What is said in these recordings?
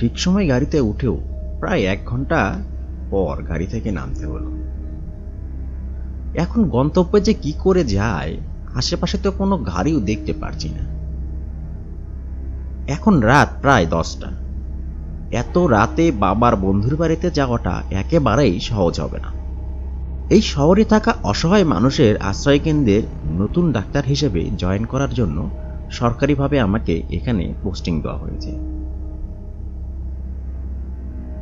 ঠিক সময় গাড়িতে উঠেও প্রায় 1 ঘন্টা পর গাড়ি থেকে নামতে হলো। এখন গন্তব্যে যে কি করে যায়, আশেপাশে তো কোনো গাড়িও দেখতে পারছি না। এখন রাত প্রায় 10টা। এত রাতে বাবার বন্ধুর বাড়িতে যাওয়াটা একেবারেই সহজ হবে না। এই শহরে থাকা অসহায় মানুষের আশ্রয়কেন্দ্রের নতুন ডাক্তার হিসেবে জয়েন করার জন্য সরকারিভাবে আমাকে এখানে পোস্টিং দেওয়া হয়েছে।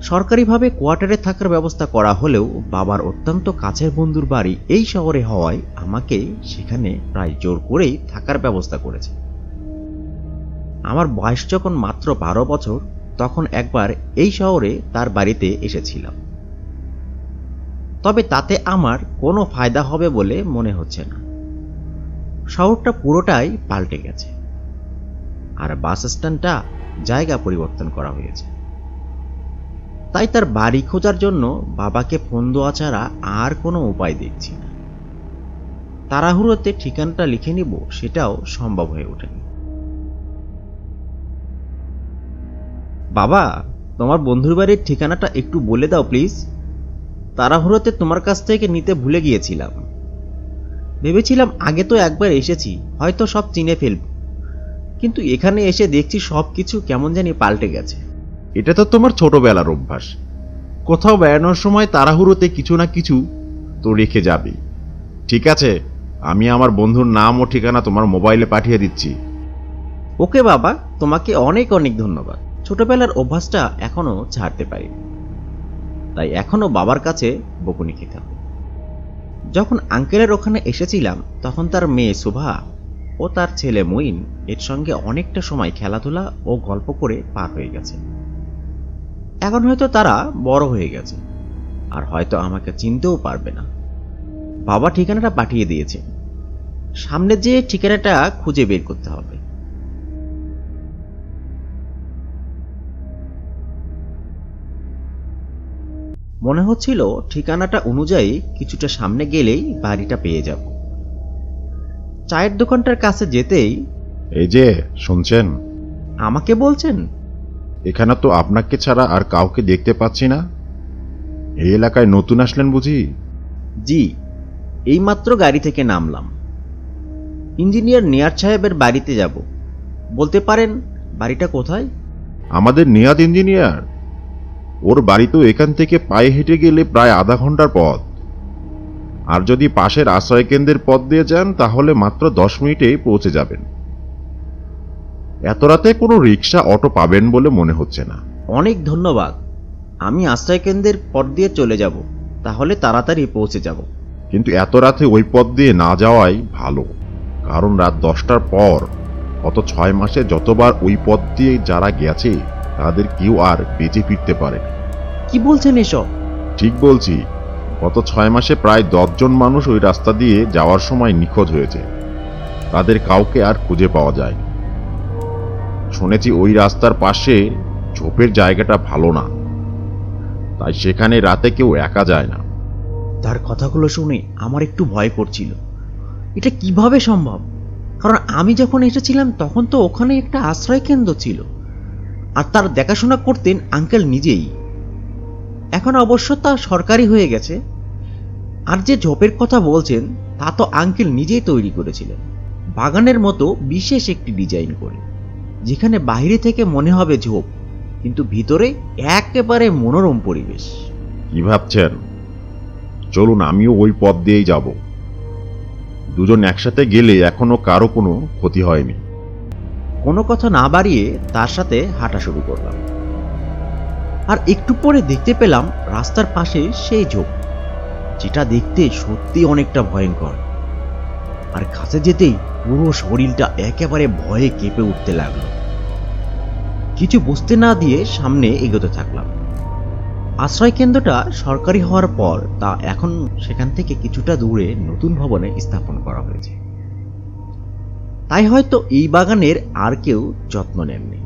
সরকারিভাবে কোয়ার্টারে থাকার ব্যবস্থা করা হলেও বাবার অত্যন্ত কাছের বন্ধুর বাড়ি এই শহরে হওয়ায় আমাকে সেখানে প্রায় জোর করেই থাকার ব্যবস্থা করেছে। আমার বয়স যখন মাত্র 12 বছর, তখন একবার এই শহরে তার বাড়িতে এসেছিলাম। তবে তাতে আমার কোনো ফায়দা হবে বলে মনে হচ্ছে না। শহরটা পুরোটাই পাল্টে গেছে, আর বাস স্ট্যান্ডটা জায়গা পরিবর্তন করা হয়েছে। তাই তার বাড়ি খোঁজার জন্য বাবাকে ফোন দেওয়া ছাড়া আর কোনো উপায় দেখছি না। তাড়াহুড়োতে ঠিকানাটা লিখে নিব সেটাও সম্ভব হয়ে ওঠেনি। বাবা, তোমার বন্ধুর বাড়ির ঠিকানাটা একটু বলে দাও প্লিজ। তাড়াহুড়োতে তোমার কাছ থেকে নিতে ভুলে গিয়েছিলাম। ভেবেছিলাম আগে তো একবার এসেছি, হয়তো সব চিনে ফেলব, কিন্তু এখানে এসে দেখছি সবকিছু কেমন জানি পাল্টে গেছে। এটা তো তোমার ছোটবেলার অভ্যাস। কোথাও বেড়ানোর সময় তাড়াহুড়োতে কিছু না কিছু তো রেখে যাবে। ঠিক আছে, আমি আমার বন্ধুর নাম ও ঠিকানা তোমার মোবাইলে পাঠিয়ে দিচ্ছি। ওকে বাবা, তোমাকে অনেক অনেক ধন্যবাদ। ছোটবেলার অভ্যাসটা এখনো ছাড়তে পারি, তাই এখনো বাবার কাছে বকুনি খেতে হবে। যখন আঙ্কেলের ওখানে এসেছিলাম তখন তার মেয়ে শোভা ও তার ছেলে মঈন এর সঙ্গে অনেকটা সময় খেলাধুলা ও গল্প করে পার হয়ে গেছে। এখন হয়তো তারা বড় হয়ে গেছে আর হয়তো আমাকে চিনতেও পারবে না। বাবা ঠিকানাটা পাঠিয়ে দিয়েছে, সামনে যেয়ে ঠিকানাটা খুঁজে বের করতে হবে। মনে হচ্ছিল ঠিকানাটা অনুযায়ী কিছুটা সামনে গেলেই বাড়িটা পেয়ে যাব। চায়ের দোকানটার কাছে যেতেই, এই যে শুনছেন, আমাকে বলছেন? এখানে তো আপনাকে ছাড়া আর কাউকে দেখতে পাচ্ছি না। এই এলাকায় নতুন আসলেন বুঝি? জি, এইমাত্র গাড়ি থেকে নামলাম। ইঞ্জিনিয়ার নিয়াজ সাহেবের বাড়িতে যাব। বলতে পারেন বাড়িটা কোথায়? আমাদের নিয়াদ ইঞ্জিনিয়ার? ওর বাড়ি তো এখান থেকে পায়ে হেঁটে গেলে প্রায় আধা ঘন্টার পথ। আর যদি পাশের আশ্রয়কেন্দ্রের পথ দিয়ে যান তাহলে মাত্র 10 মিনিটে পৌঁছে যাবেন। এত রাতে কোনো রিক্সা অটো পাবেন বলে মনে হচ্ছে না। অনেক ধন্যবাদ। আমি আশ্রয়কেন্দ্রের পথ দিয়ে চলে যাব, তাহলে তাড়াতাড়ি পৌঁছে যাব। কিন্তু এত রাতে ওই পথ দিয়ে না যাওয়াই ভালো, কারণ রাত 10টার পর গত 6 মাসে যতবার ওই পথ দিয়ে যারা গেছে তাদের কেউ আর বেঁচে ফিরতে পারে। কি বলছেন এসব? ঠিক বলছি, গত 6 মাসে প্রায় 10 জন মানুষ ওই রাস্তা দিয়ে যাওয়ার সময় নিখোঁজ হয়েছে। তাদের কাউকে আর খুঁজে পাওয়া যায়। শুনেছি ওই রাস্তার পাশে ঝোপের জায়গাটা ভালো না, তাই সেখানে রাতে কেউ একা যায় না। তার কথাগুলো শুনে আমার একটু ভয় করছিল। এটা কিভাবে সম্ভব? কারণ আমি যখন এসেছিলাম তখন তো ওখানে একটা আশ্রয় কেন্দ্র ছিল, আর তার দেখাশোনা করতেন আঙ্কেল নিজেই। এখন অবশ্য তা সরকারি হয়ে গেছে। আর যে ঝোপের কথা বলছেন তা তো আঙ্কেল নিজেই তৈরি করেছিলেন, বাগানের মতো বিশেষ একটি ডিজাইন করে, যেখানে বাইরে থেকে মনে হবে ঝোপ, কিন্তু ভিতরে একেবারে মনোরম পরিবেশ। কি ভাবছেন? চলুন আমিও ওই পথ দিয়েই যাব। দুজন একসাথে গেলে এখনো কারো কোনো ক্ষতি হয়নি। কোনো কথা না বাড়িয়ে তার সাথে হাঁটা শুরু করলাম। আর একটু পরে দেখতে পেলাম রাস্তার পাশে সেই ঝোপ, যেটা দেখতে সত্যি অনেকটা ভয়ঙ্কর। আর কাছে যেতেই পুরো শরীরটা একেবারে ভয়ে কেঁপে উঠতে লাগলো। কিছু বুঝতে না দিয়ে সামনে এগোতে থাকলাম। আশ্রয় কেন্দ্রটা সরকারি হওয়ার পর তা এখন সেখান থেকে কিছুটা দূরে নতুন ভবনে স্থাপন করা হয়েছে। তাই হয়তো এই বাগানের আর কেউ যত্ন নেননি।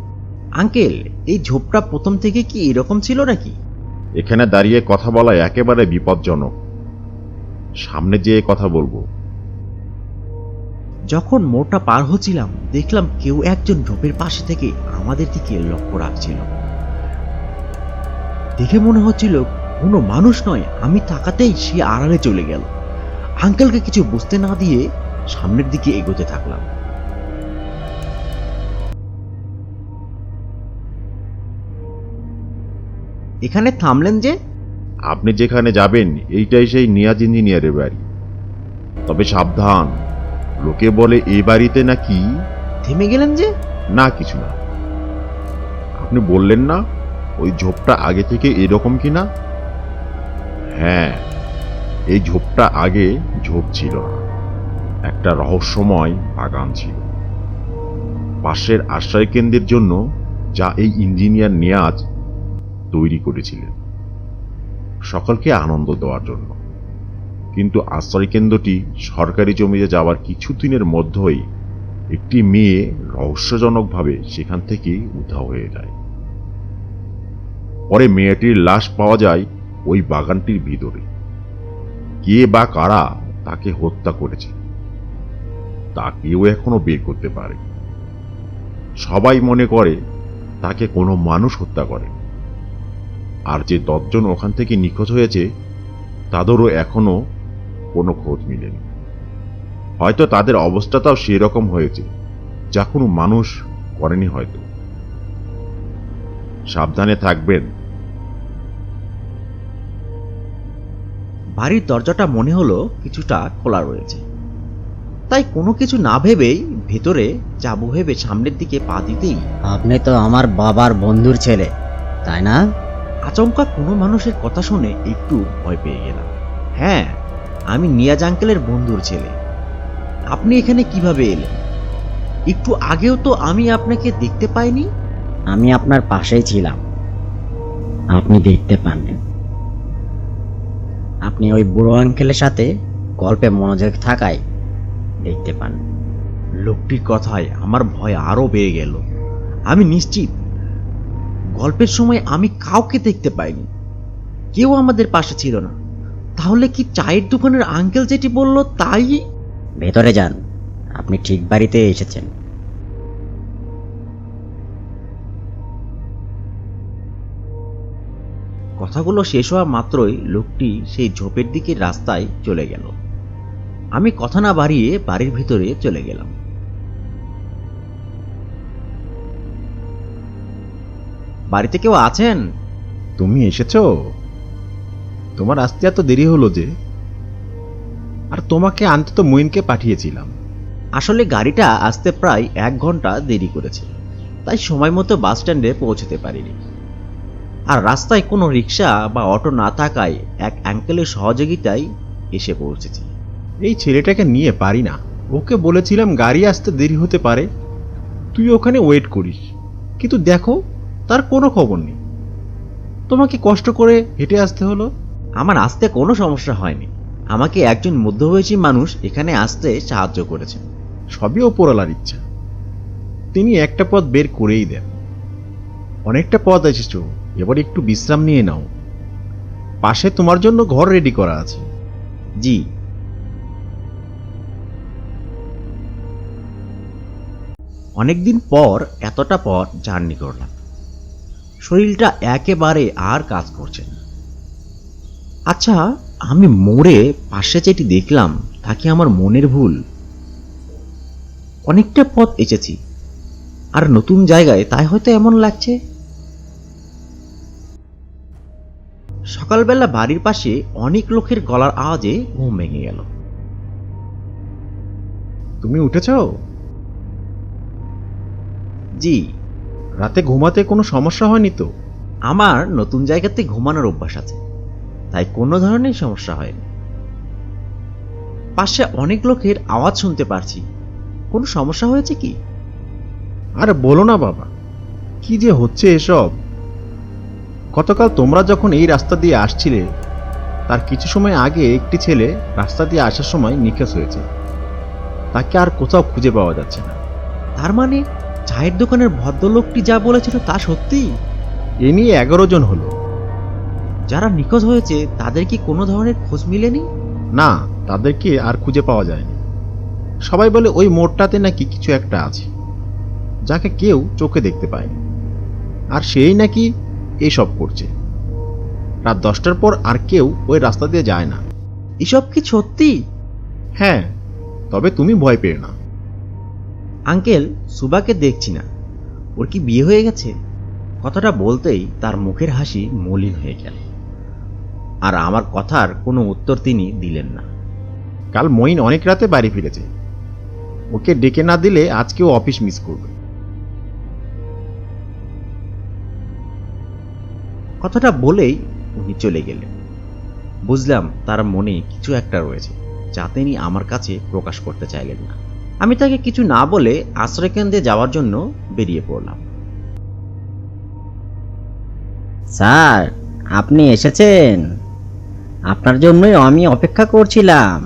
আঙ্কেল, এই ঝোপটা প্রথম থেকে কি এরকম ছিল নাকি? এখানে দাঁড়িয়ে কথা বলা একেবারে বিপজ্জনক। সামনে যেয়ে কথা বলবো। যখন মোড়টা পার হচ্ছিলাম দেখলাম কেউ একজন ঝোপের পাশে থেকে আমাদের দিকে লক্ষ্য রাখছিল। দেখে মনে হচ্ছিল কোনো মানুষ নয়। আমি তাকাতেই সে আড়ালে চলে গেল। আঙ্কেলকে কিছু বুঝতে না দিয়ে সামনের দিকে এগোতে থাকলাম। এখানে থামলেন যে? আপনি যেখানে যাবেন এইটাই সেই নিয়াজ ইঞ্জিনিয়ারের বাড়ি। তবে সাবধান, লোকে বলে এই বাড়িতে নাকি। থেমে গেলেন যে? না, কিছু না। আপনি বললেন না ওই ঝোপটা আগে থেকে এরকম কিনা? হ্যাঁ, এই ঝোপটা আগে ঝোপ ছিল না, একটা রহস্যময় বাগান ছিল। পাশের আশ্রয় কেন্দ্রের জন্য যা এই ইঞ্জিনিয়ার নিয়াজ তৈরি করেছিলেন, সকলকে আনন্দ দেওয়ার জন্য। কিন্তু আশ্রয় কেন্দ্রটি সরকারি জমিতে যাওয়ার কিছুদিনের মধ্যেই একটি মেয়ে রহস্যজনকভাবে সেখান থেকে উধাও হয়ে যায়। পরে মেয়েটির লাশ পাওয়া যায় ওই বাগানটির ভিতরে। কে বা কারা তাকে হত্যা করেছে তা কেউ এখনো বের করতে পারে। সবাই মনে করে তাকে কোনো মানুষ হত্যা করে। আর যে 10 জন ওখান থেকে নিখোঁজ হয়েছে তাদেরও এখনো কোনো খোঁজ মিলেনি। হয়তো তাদের অবস্থাটাও সেরকম হয়েছে যা কোনো মানুষ করেনি হয়তো। সাবধানে থাকবেন। বাড়ির দরজাটা মনে হলো কিছুটা খোলা রয়েছে, তাই কোনো কিছু না ভেবেই ভেতরে যাবো ভেবে সামনের দিকে পা দিতেই আপনি তো আমার বাবার বন্ধুর ছেলে, তাই না? আচমকা কোনো মানুষের কথা শুনে একটু ভয় পেয়ে গেলাম। হ্যাঁ, আমি নিয়াজ আঙ্কেলের বন্ধুর ছেলে। আপনি এখানে কিভাবে এলেন? একটু আগেও তো আমি আপনাকে দেখতে পাইনি। আমি আপনার পাশেই ছিলাম, আপনি দেখতে পাননি। আপনি ওই বুড়ো আঙ্কেলের সাথে গল্পে মনোযোগ থাকায় দেখতে পান। লোকটির কথায় আমার ভয় আরো বেড়ে গেল। আমি নিশ্চিত গল্পের সময় আমি কাউকে দেখতে পাইনি, কেউ আমাদের পাশে ছিল না। তাহলে কি চায়ের দোকানের আঙ্কেল যেটি বলল তাই? ভেতরে যান, আপনি ঠিক বাড়িতে এসেছেন। কথাগুলো শেষ হওয়া মাত্রই লোকটি সেই ঝোপের দিকে রাস্তায় চলে গেল। আমি কথা না বাড়িয়ে বাড়ির ভিতরে চলে গেলাম। বাড়িতে কেউ আছেন? তুমি এসেছো? তোমার আসতে এত দেরি হলো যে? আর তোমাকে আনতে তো মইনকে পাঠিয়েছিলাম। আসলে গাড়িটা আসতে প্রায় 1 ঘন্টা দেরি করেছে, তাই সময় মতো বাস স্ট্যান্ডে পৌঁছতে পারিনি। আর রাস্তায় কোনো রিক্সা বা অটো না থাকায় এক আঙ্কেলের সহযোগিতায় এসে পৌঁছেছি। এই ছেলেটাকে নিয়ে পারি না। ওকে বলেছিলাম গাড়ি আসতে দেরি হতে পারে, তুই ওখানে ওয়েট করিস, কিন্তু দেখো তার কোনো খবর নেই। তোমাকে কষ্ট করে হেঁটে আসতে হলো। আমার আসতে কোনো সমস্যা হয়নি। আমাকে একজন মধ্যবয়সী মানুষ এখানে আসতে সাহায্য করেছেন। সবই ওপরওয়ালার ইচ্ছা, তিনি একটা পথ বের করেই দেন। অনেকটা পথ এসেছো, এবার একটু বিশ্রাম নিয়ে নাও। পাশে তোমার জন্য ঘর রেডি করা আছে। জি। অনেকদিন পর এতটা পথ জার্নি করলাম, শরীরটা একেবারে আর কাজ করছে না। আচ্ছা, আমি মোড়ে পাশে যেটি দেখলাম তা কি আমার মনের ভুল? অনেকটা পথ এসেছি আর নতুন জায়গায়, তাই হয়তো এমন লাগছে। সকালবেলা বাড়ির পাশে অনেক লোকের গলার আওয়াজে ঘুম ভেঙে গেল। তুমি উঠেছো? জি। রাতে ঘুমাতে কোনো সমস্যা হয়নি তো? আমার নতুন জায়গাতে ঘুমানোর অভ্যাস আছে, তাই কোনো ধরনের সমস্যা হয়নি। পাশে অনেক লোকের আওয়াজ শুনতে পারছি, কোনো সমস্যা হয়েছে কি? আর বলো না বাবা, কি যে হচ্ছে এসব। গতকাল তোমরা যখন এই রাস্তা দিয়ে আসছিলে তার কিছু সময় আগে একটি ছেলে রাস্তা দিয়ে আসার সময় নিখোঁজ হয়েছে। তাকে আর কোথাও খুঁজে পাওয়া যাচ্ছে না। তার মানে চায়ের দোকানের ভদ্রলোকটি যা বলেছিল তা সত্যি? এ নিয়ে 11 জন হলো। যারা নিখোঁজ হয়েছে তাদের কি কোনো ধরনের খোঁজ মিলেনি? না, তাদেরকে আর খুঁজে পাওয়া যায়নি। সবাই বলে ওই মোড়টাতে নাকি কিছু একটা আছে যাকে কেউ চোখে দেখতে পায়নি, আর সেই নাকি এসব করছে। রাত 10টার পর আর কেউ ওই রাস্তা দিয়ে যায় না। এসব কি সত্যি? হ্যাঁ, তবে তুমি ভয় পেও না। আঙ্কেল, সুবাকে দেখছি না, ওর কি বিয়ে হয়ে গেছে? কথাটা বলতেই তার মুখের হাসি মলিন হয়ে গেল, আর আমার কথার কোনো উত্তর তিনি দিলেন না। কাল মঈন অনেক রাতে বাড়ি ফিরেছে, ওকে ডেকে না দিলে আজকেও অফিস মিস করবে। কথাটা বলেই উনি চলে গেলেন। বুঝলাম তার মনে কিছু একটা রয়েছে, যা তিনি আমার কাছে প্রকাশ করতে চাইলেন না। আমি তাকে কিছু না বলে আশ্রয়কেন্দ্রে যাওয়ার জন্য বেরিয়ে পড়লাম। স্যার, আপনি এসেছেন? আপনার জন্যই আমি অপেক্ষা করছিলাম।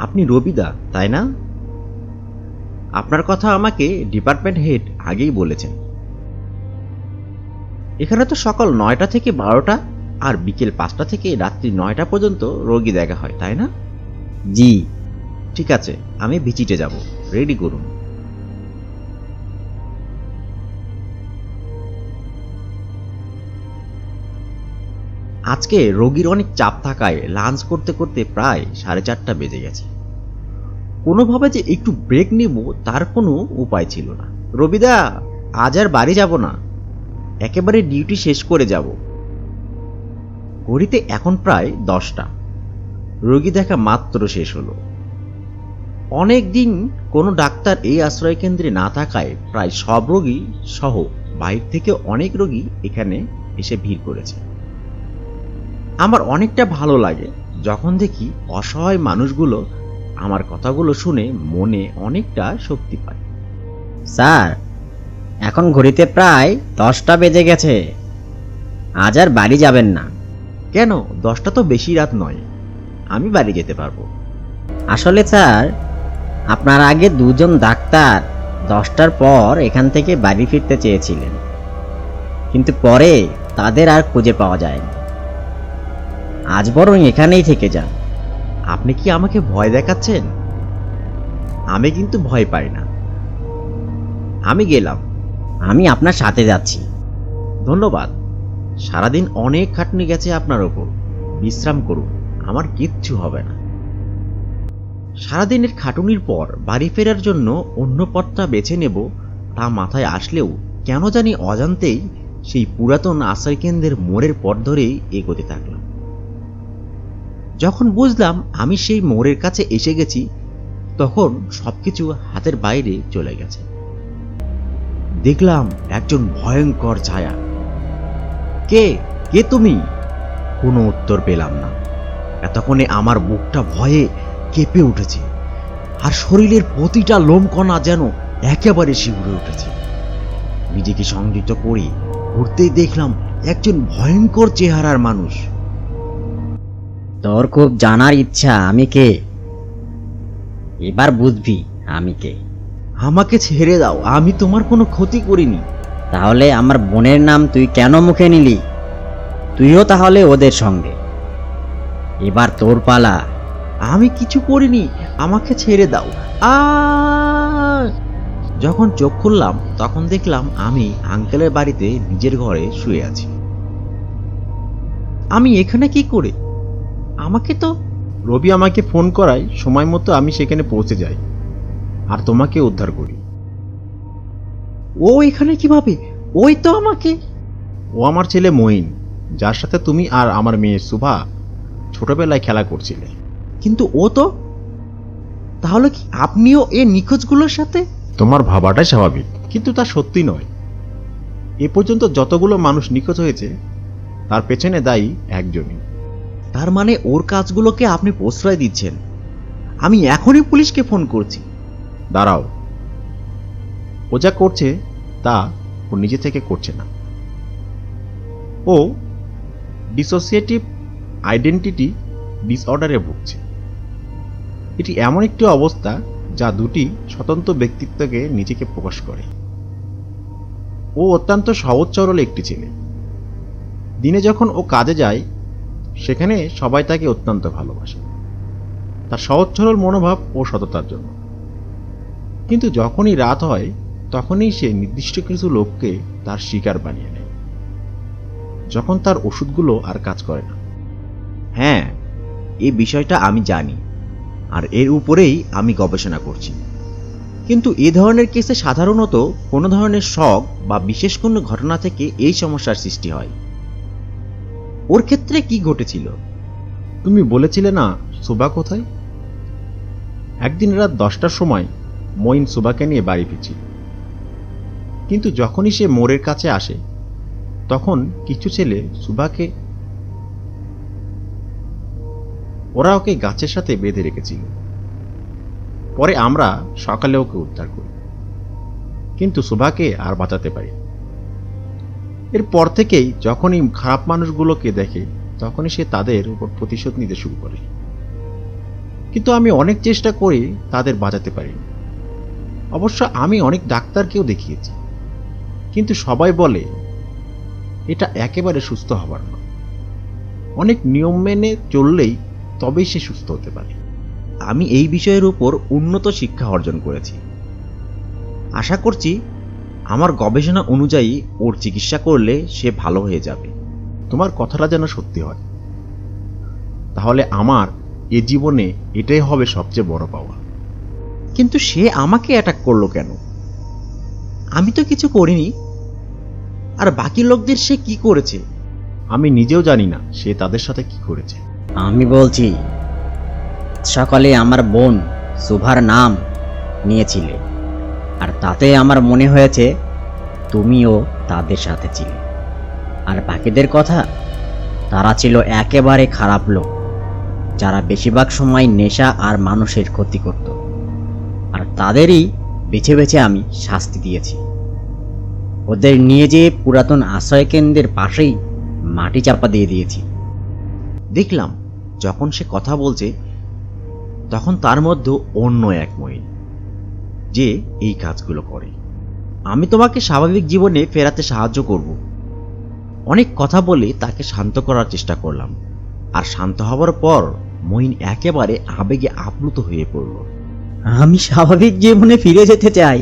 আপনি রবিদা, তাই না? আপনার কথা আমাকে ডিপার্টমেন্ট হেড আগেই বলেছেন। এখানে তো সকাল 9টা থেকে 12টা আর বিকেল 5টা থেকে রাত্রি 9টা পর্যন্ত রোগী দেখা হয়, তাই না? জি। ঠিক আছে, আমি ভিজিটে যাব, রেডি করুন। আজকে রোগীর অনেক চাপ থাকায় লাঞ্চ করতে করতে প্রায় 4:30 বেজে গেছে। কোনোভাবে যে একটু ব্রেক নেব তার কোনো উপায় ছিল না। রবিদা, আজ আর বাড়ি যাব না, একেবারে ডিউটি শেষ করে যাব। ঘড়িতে এখন প্রায় 10টা। রোগী দেখা মাত্র শেষ হলো। অনেক দিন কোনো ডাক্তার এই আশ্রয় কেন্দ্রে না থাকায় প্রায় সব রোগী সহ বাইরে থেকে অনেক রোগী এখানে এসে ভিড় করেছে। আমার অনেকটা ভালো লাগে যখন দেখি অসহায় মানুষগুলো আমার কথাগুলো শুনে মনে অনেকটা শক্তি পায়। স্যার, এখন ঘড়িতে প্রায় 10টা বেজে গেছে, আজ আর বাড়ি যাবেন না? কেন, 10টা তো বেশি রাত নয়, আমি বাড়ি যেতে পারবো। আসলে স্যার, আপনার আগে দুজন ডাক্তার 10টার পর এখান থেকে বাড়ি ফিরতে চেয়েছিলেন, কিন্তু পরে তাদের আর খুঁজে পাওয়া যায়নি। আজ বরং এখানেই থেকে যান। আপনি কি আমাকে ভয় দেখাচ্ছেন? আমি কিন্তু ভয় পাই না। আমি গেলাম। আমি আপনার সাথে যাচ্ছি। ধন্যবাদ। সারাদিন অনেক খাটনি গেছে আপনার ওপর, বিশ্রাম করুন, আমার কিচ্ছু হবে না। সারাদিনের খাটুনির পর বাড়ি ফেরার জন্য অন্য পথটা বেছে নেব তা মাথায় আসলেও কেন জানি অজান্তেই সেই পুরাতন আশ্রয়কেন্দ্রের মোড়ের পথ ধরেই এগোতে থাকলাম। যখন বুঝলাম আমি সেই মোড়ের কাছে এসে গেছি, তখন সবকিছু হাতের বাইরে চলে গেছে। দেখলাম একজন ভয়ঙ্কর ছায়া। কে কে তুমি? কোনো উত্তর পেলাম না। এতক্ষণে আমার বুকটা ভয়ে কেঁপে উঠেছে, আর শরীরের প্রতিটা লোমকণা যেন একেবারে শিউরে উঠেছে। নিজেকে সংযত করে ঘুরতেই দেখলাম একজন ভয়ঙ্কর চেহারার মানুষ। তোর খুব জানার ইচ্ছা আমি কে? এবার বুঝবি আমি কে। আমাকে ছেড়ে দাও, আমি তোমার কোনো ক্ষতি করিনি। তাহলে আমার বোনের নাম তুই কেন মুখে নিলি? তুইও তাহলে ওদের সঙ্গে। এবার তোর পালা। আমি কিছু করিনি, আমাকে ছেড়ে দাও। আ যখন চোখ খুললাম তখন দেখলাম আমি আঙ্কেলের বাড়িতে নিজের ঘরে শুয়ে আছি। আমি এখানে কি করে? আমাকে তো রবি আমাকে ফোন করায় সময় মতো আমি সেখানে পৌঁছে যাই আর তোমাকে উদ্ধার করি। ও এখানে কিভাবে? ওই তো আমাকে। ও আমার ছেলে মঈন, যার সাথে তুমি আর আমার মেয়ে সুভা ছোটবেলায় খেলা করছিলে। কিন্তু ও তো, তাহলে কি আপনিও এই নিখোঁজগুলোর সাথে? তোমার ভাবাটাই স্বাভাবিক, কিন্তু তা সত্যি নয়। এ পর্যন্ত যতগুলো মানুষ নিখোঁজ হয়েছে তার পেছনে দায়ী একজনই। তার মানে ওর কাজগুলোকে আপনি প্রশ্রয় দিচ্ছেন? আমি এখনই পুলিশকে ফোন করছি। দাঁড়াও, ও যা করছে তা ও নিজে থেকে করছে না। ও ডিসোসিয়েটিভ আইডেন্টিটি ডিসঅর্ডারে ভুগছে। এটি এমন একটি অবস্থা যা দুটি স্বতন্ত্র ব্যক্তিত্বকে নিজেকে প্রকাশ করে। ও অত্যন্ত সহজ সরল একটি ছেলে। দিনে যখন ও কাজে যায় সেখানে সবাই তাকে অত্যন্ত ভালোবাসে, তার সহজ সরল মনোভাব ও সততার জন্য। কিন্তু যখনই রাত হয় তখনই সে নির্দিষ্ট কিছু লোককে তার শিকার বানিয়ে নেয়। যখন তার ওষুধগুলো আর কাজ করে না। হ্যাঁ, এই বিষয়টা আমি জানি, আর এর উপরেই আমি গবেষণা করছি। কিন্তু এ ধরনের কেসে সাধারণত কোনো ধরনের শক বা বিশেষ কোনো ঘটনা থেকে এই সমস্যার সৃষ্টি হয়। ওর ক্ষেত্রে কি ঘটেছিল? তুমি বলেছিলে না সুবা কোথায়? একদিন রাত 10টার সময় মঈন সুবাকে নিয়ে বাড়ি ফিরছিল, কিন্তু যখনই সে মোড়ের কাছে আসে তখন কিছু ছেলে সুবাকে ওরা ওকে গাছের সাথে বেঁধে রেখেছিল। পরে আমরা সকালে ওকে উদ্ধার করি, কিন্তু সুবাকে আর বাঁচাতে পারি। এরপর থেকেই যখনই খারাপ মানুষগুলোকে দেখে তখনই সে তাদের উপর প্রতিশোধ নিতে শুরু করে। কিন্তু আমি অনেক চেষ্টা করে তাদের বাঁচাতে পারিনি। অবশ্য আমি অনেক ডাক্তারকেও দেখিয়েছি, কিন্তু সবাই বলে এটা একেবারে সুস্থ হবার না। অনেক নিয়ম মেনে চললেই তবেই সে সুস্থ হতে পারে। আমি এই বিষয়ের উপর উন্নত শিক্ষা অর্জন করেছি। আশা করছি আমার গবেষণা অনুযায়ী ওর চিকিৎসা করলে সে ভালো হয়ে যাবে। তোমার কথাটা যেন সত্যি হয়, তাহলে আমার এ জীবনে এটাই হবে সবচেয়ে বড় পাওয়া। কিন্তু সে আমাকে অ্যাটাক করলো কেন? আমি তো কিছু করিনি। আর বাকি লোকদের সে কি করেছে? আমি নিজেও জানি না সে তাদের সাথে কি করেছে। আমি বলছি, সকালে আমার বোন সুভার নাম নিয়েছিলে, আর তাতে আমার মনে হয়েছে তুমিও তাদের সাথে ছিলে। আর বাকিদের কথা, তারা ছিল একেবারে খারাপ লোক, যারা বেশিরভাগ সময় নেশা আর মানুষের ক্ষতি করত। আর তাদেরই বেছে বেছে আমি শাস্তি দিয়েছি। ওদের নিয়ে যেয়ে পুরাতন আশ্রয়কেন্দ্রের পাশেই মাটি চাপা দিয়ে দিয়েছি। দেখলাম যখন সে কথা বলছে তখন তার মধ্যে অন্য এক মহিলা যে এই কাজগুলো করে। আমি তোমাকে স্বাভাবিক জীবনে ফেরাতে সাহায্য করব। অনেক কথা বলে তাকে শান্ত করার চেষ্টা করলাম, আর শান্ত হবার পর মঈন একেবারে আবেগে আপ্লুত হয়ে পড়ল। আমি স্বাভাবিক জীবনে ফিরে যেতে চাই,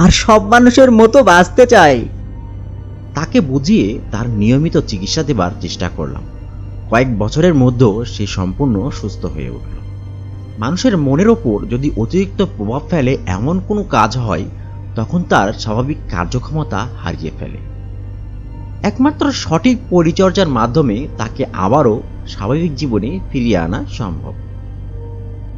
আর সব মানুষের মতো বাঁচতে চাই। তাকে বুঝিয়ে তার নিয়মিত চিকিৎসা দেবার চেষ্টা করলাম। কয়েক বছরের মধ্যেও সে সম্পূর্ণ সুস্থ হয়ে উঠল। মানুষের মনের ওপর যদি অতিরিক্ত প্রভাব ফেলে এমন কোনো কাজ হয়, তখন তার স্বাভাবিক কার্যক্ষমতা হারিয়ে ফেলে। একমাত্র সঠিক পরিচর্যার মাধ্যমে তাকে আবারও স্বাভাবিক জীবনে ফিরিয়ে আনা সম্ভব।